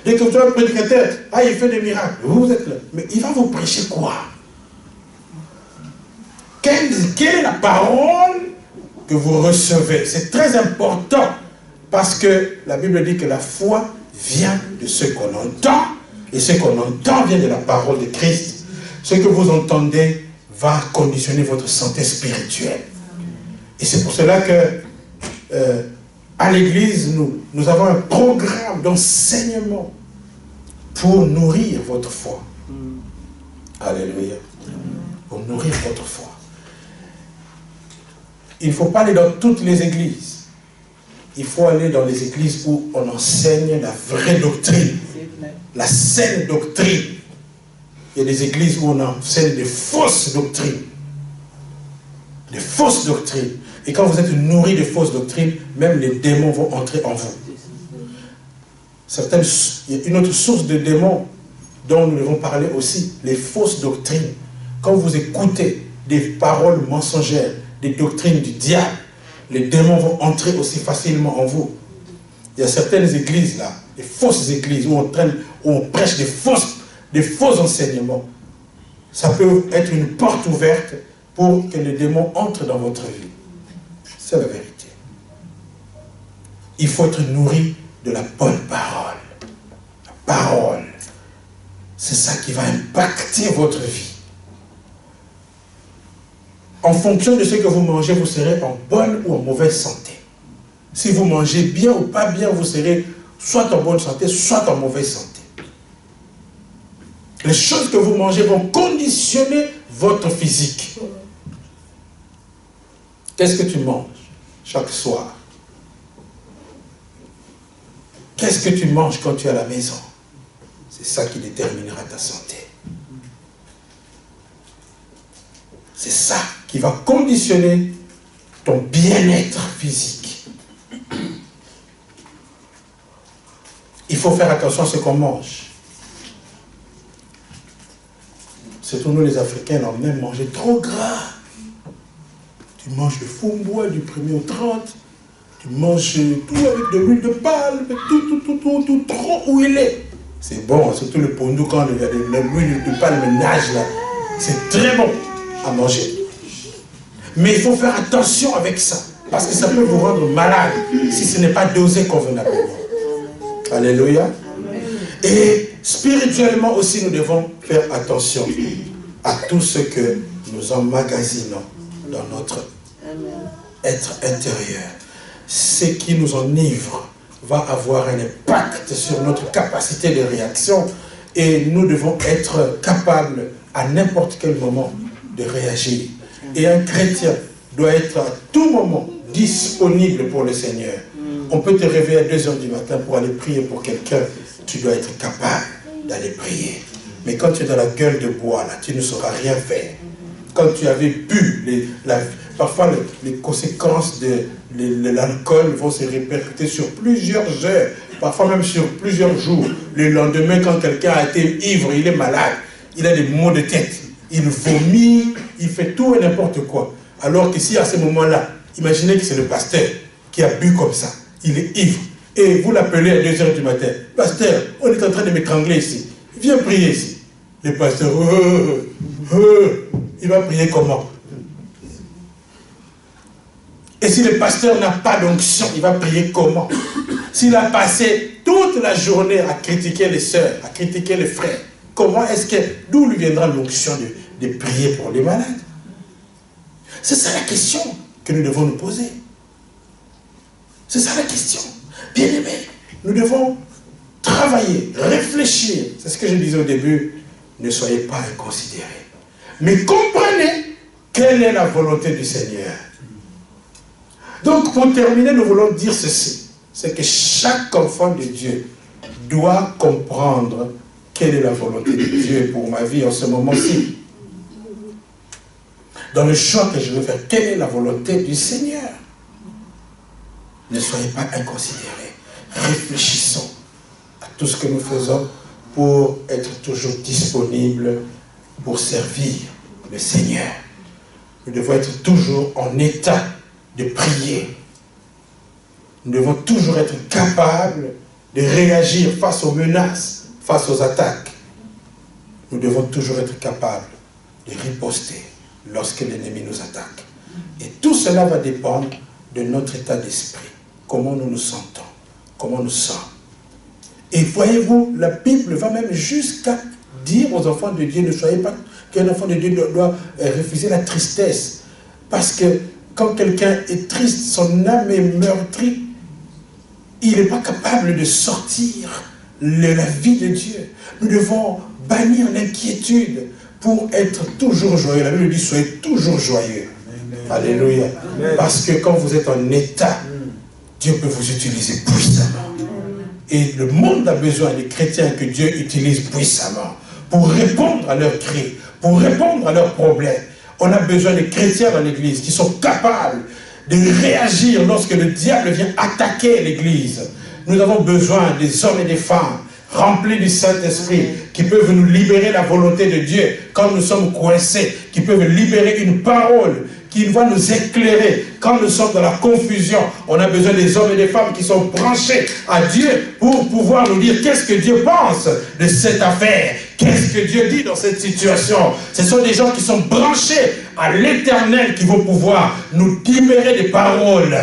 Dès que tu vois un prédicateur, il fait des miracles, vous êtes là. Mais il va vous prêcher quoi? Quelle est la parole que vous recevez? C'est très important parce que la Bible dit que la foi vient de ce qu'on entend et ce qu'on entend vient de la parole de Christ. Ce que vous entendez va conditionner votre santé spirituelle. Et c'est pour cela que à l'église, nous avons un programme d'enseignement pour nourrir votre foi. Alléluia. Pour nourrir votre foi. Il ne faut pas aller dans toutes les églises. Il faut aller dans les églises où on enseigne la vraie doctrine. La saine doctrine. Il y a des églises où on enseigne des fausses doctrines. Des fausses doctrines. Et quand vous êtes nourri de fausses doctrines, même les démons vont entrer en vous. Il y a une autre source de démons dont nous devons parler aussi, les fausses doctrines. Quand vous écoutez des paroles mensongères, des doctrines du diable, les démons vont entrer aussi facilement en vous. Il y a certaines églises là, des fausses églises où on prêche des faux enseignements. Ça peut être une porte ouverte pour que les démons entrent dans votre vie. C'est la vérité. Il faut être nourri de la bonne parole. La parole, c'est ça qui va impacter votre vie. En fonction de ce que vous mangez, vous serez en bonne ou en mauvaise santé. Si vous mangez bien ou pas bien, vous serez soit en bonne santé, soit en mauvaise santé. Les choses que vous mangez vont conditionner votre physique. Qu'est-ce que tu manges chaque soir? Qu'est-ce que tu manges quand tu es à la maison? C'est ça qui déterminera ta santé. C'est ça qui va conditionner ton bien-être physique. Il faut faire attention à ce qu'on mange. Surtout nous les Africains, on aime manger trop gras. Tu manges le fumbois du 1er au 30. Tu manges tout avec de l'huile de palme, tout trop huilé. C'est bon, surtout le pondou quand l'huile de palme nage là. C'est très bon à manger. Mais il faut faire attention avec ça. Parce que ça peut vous rendre malade si ce n'est pas dosé convenablement. Alléluia. Et spirituellement aussi, nous devons faire attention à tout ce que nous emmagasinons dans notre être intérieur. Ce qui nous enivre va avoir un impact sur notre capacité de réaction et nous devons être capables à n'importe quel moment de réagir. Et un chrétien doit être à tout moment disponible pour le Seigneur. On peut te réveiller à 2 h du matin pour aller prier pour quelqu'un. Tu dois être capable d'aller prier. Mais quand tu es dans la gueule de bois, là, tu ne sauras rien faire. Quand tu avais bu, parfois les conséquences de l'alcool vont se répercuter sur plusieurs heures, parfois même sur plusieurs jours. Le lendemain, quand quelqu'un a été ivre, il est malade, il a des maux de tête, il vomit, il fait tout et n'importe quoi. Alors que si à ce moment-là, imaginez que c'est le pasteur qui a bu comme ça, il est ivre, et vous l'appelez à 2 h du matin, « Pasteur, on est en train de m'étrangler ici, viens prier ici. » Le pasteur, il va prier comment? Et si le pasteur n'a pas d'onction, il va prier comment? S'il a passé toute la journée à critiquer les sœurs, à critiquer les frères, comment est-ce que, d'où lui viendra l'onction de prier pour les malades? C'est ça la question que nous devons nous poser. C'est ça la question. Bien aimé, nous devons travailler, réfléchir. C'est ce que je disais au début. Ne soyez pas inconsidérés. Mais comprenez quelle est la volonté du Seigneur. Donc, pour terminer, nous voulons dire ceci. C'est que chaque enfant de Dieu doit comprendre quelle est la volonté de Dieu pour ma vie en ce moment-ci. Dans le choix que je veux faire, quelle est la volonté du Seigneur? Ne soyez pas inconsidérés. Réfléchissons à tout ce que nous faisons pour être toujours disponibles pour servir le Seigneur. Nous devons être toujours en état de prier. Nous devons toujours être capables de réagir face aux menaces, face aux attaques. Nous devons toujours être capables de riposter lorsque l'ennemi nous attaque. Et tout cela va dépendre de notre état d'esprit. Comment nous nous sentons, comment nous sommes. Et voyez-vous, la Bible va même jusqu'à dire aux enfants de Dieu, ne soyez pas qu'un enfant de Dieu doit refuser la tristesse. Parce que quand quelqu'un est triste, son âme est meurtrie, il n'est pas capable de sortir la vie de Dieu. Nous devons bannir l'inquiétude pour être toujours joyeux. La Bible dit, soyez toujours joyeux. Amen. Alléluia. Amen. Parce que quand vous êtes en état, Dieu peut vous utiliser puissamment. Et le monde a besoin des chrétiens que Dieu utilise puissamment pour répondre à leurs cris, pour répondre à leurs problèmes. On a besoin des chrétiens dans l'église qui sont capables de réagir lorsque le diable vient attaquer l'église. Nous avons besoin des hommes et des femmes remplis du Saint-Esprit qui peuvent nous libérer la volonté de Dieu quand nous sommes coincés, qui peuvent libérer une parole qui va nous éclairer quand nous sommes dans la confusion. On a besoin des hommes et des femmes qui sont branchés à Dieu pour pouvoir nous dire qu'est-ce que Dieu pense de cette affaire, qu'est-ce que Dieu dit dans cette situation. Ce sont des gens qui sont branchés à l'Éternel qui vont pouvoir nous libérer des paroles.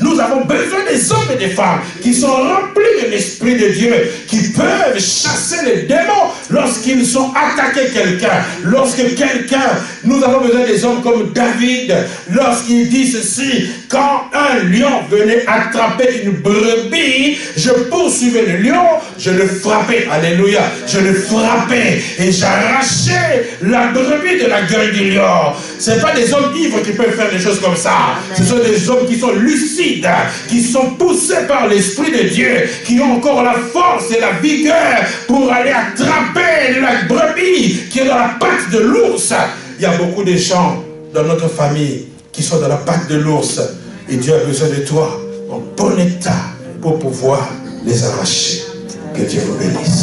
Nous avons besoin des hommes et des femmes qui sont remplis de l'Esprit de Dieu, qui peuvent chasser les démons lorsqu'ils sont attaqués quelqu'un. Lorsque quelqu'un, nous avons besoin des hommes comme David, lorsqu'il dit ceci, quand un lion venait attraper une brebis, je poursuivais le lion, je le frappais, alléluia, je le frappais et j'arrachais la brebis de la gueule du lion. Ce n'est pas des hommes ivres qui peuvent faire des choses comme ça. Ce sont des hommes qui sont lucides, qui sont poussés par l'Esprit de Dieu, qui ont encore la force et la vigueur pour aller attraper la brebis qui est dans la patte de l'ours. Il y a beaucoup de gens dans notre famille qui sont dans la patte de l'ours. Et Dieu a besoin de toi en bon état pour pouvoir les arracher. Que Dieu vous bénisse.